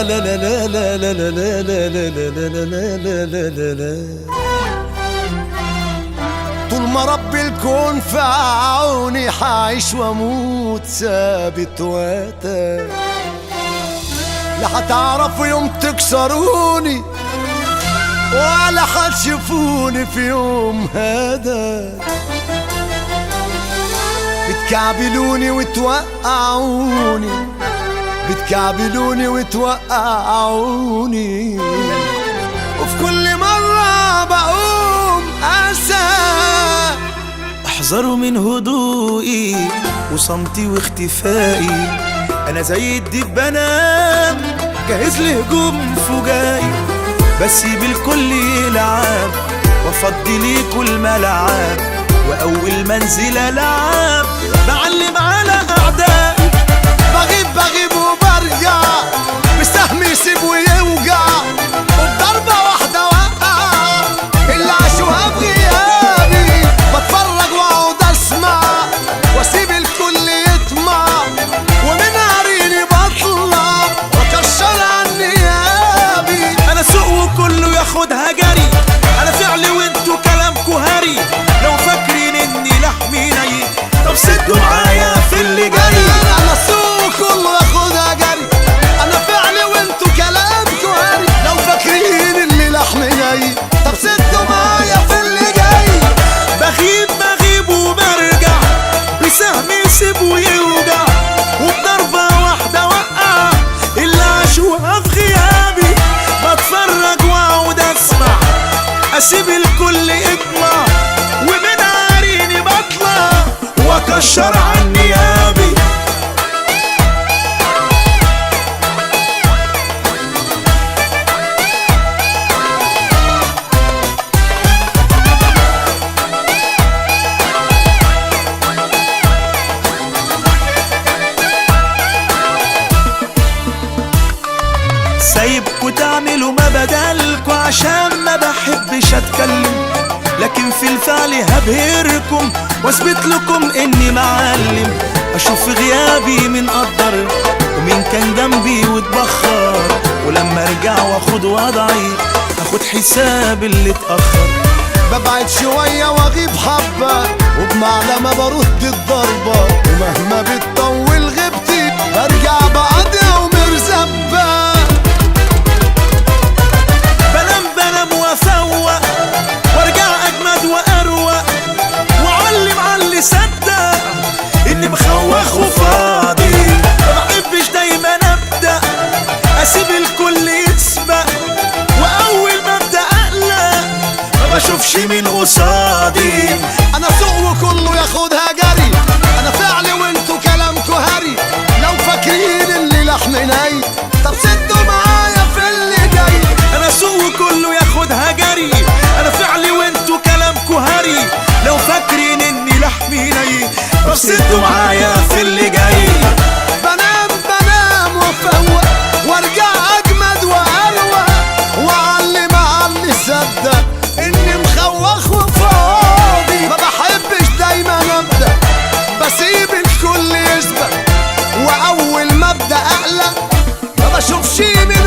لا لا لا لا لا لا لا لا لا لا لا لا لا. طول ما رب الكون في عوني حعيش واموت ثابت واتى. لا هتعرفوا يوم تكسروني ولا هتشوفوني في يوم هذا. بتكعبلوني وتوقعوني، بتكعبلوني وتوقعوني، وفي كل مرة بقوم أنسى. احذروا من هدوئي وصمتي واختفائي، انا زي الدب بنام جاهز لهجوم فجائي. بسيب الكل يلعب وافضي ليكوا الملعب، واول منزل العب بعلم على اعدائي. بغيب وبرجع بسهم يسيب ويوجع، وبضربة واحدة وقع اللي عاشوها بغيابي. بتفرج واقعد اسمع واسيب الكل يطمع، ومن عريني بطلع واكشر عن نيابي. انا سوق وكله ياخدها جري، انا فعلي وانتوا كلامكوا هري. لو فاكرين اني لحمي ني طب سدوا معايا في اللي جاي. انا سوق كله ياخدها جري، انا فعلي وانتوا كلامكوا هري. لو فاكرين اني لحمي ني طب سدوا معايا في اللي جاي. بغيب وبرجع بسهم يسيب ويوجع، وبضربة واحدة وقع اللي عاشوها في غيابي. بتفرج واقعد اسمع اسيب الكل يطمع، ومن عريني بطلع واكشر عن نيابي. سايبكوا تعملوا ما بدالكوا عشان ما بحبش اتكلم، لكن في الفعل هبهركم واثبت لكم اني معلم. اشوف في غيابي مين قدر ومين كان جنبي واتبخر، ولما ارجع واخد وضعي اخد حساب اللي اتاخر. ببعد شوية واغيب حبة وبمعنى ما برد الضربة، ومهما بتطول غيبتي برجع بعدها ومرزبة. بنام وافوق وارجع اجمد واروق، واعلم على اللي صدق اني بخوخ وفاضي. ما بحبش دايما ابدا اسيب الكل يسبق، واول ما ابدا اقلق ما بشوفش مين قصادي. انا سوق وكله ياخدها جري، انا فعلي وانتوا كلامكوا هري. لو فاكرين اللي لحمي ني طب سدوا معايا في اللي جاي. انا سوق وكله ياخدها جري، انا فعلي وانتوا كلامكوا هري. لو فاكرين اني لحمي ني طب سدوا معايا في اللي جاي. بنام وافوق وارجع اجمد واروق، واعلم على اللي صدق اني مخوخ وفاضي. ما بحبش دايما ابدا بسيب الكل يسبق، واول ما ابدا اقلق ما بشوفش من